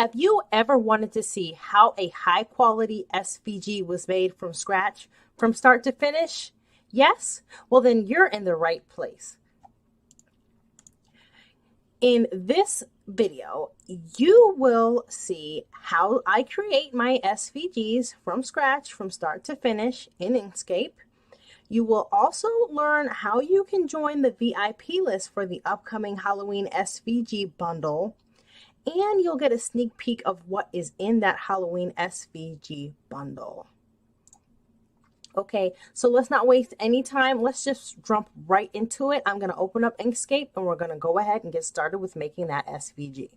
Have you ever wanted to see how a high quality SVG was made from scratch, from start to finish? Yes? Well, then you're in the right place. In this video, you will see how I create my SVGs from scratch, from start to finish in Inkscape. You will also learn how you can join the VIP list for the upcoming Halloween SVG bundle. And you'll get a sneak peek of what is in that Halloween SVG bundle. Okay, so let's not waste any time. Let's just jump right into it. I'm going to open up Inkscape and we're going to go ahead and get started with making that SVG.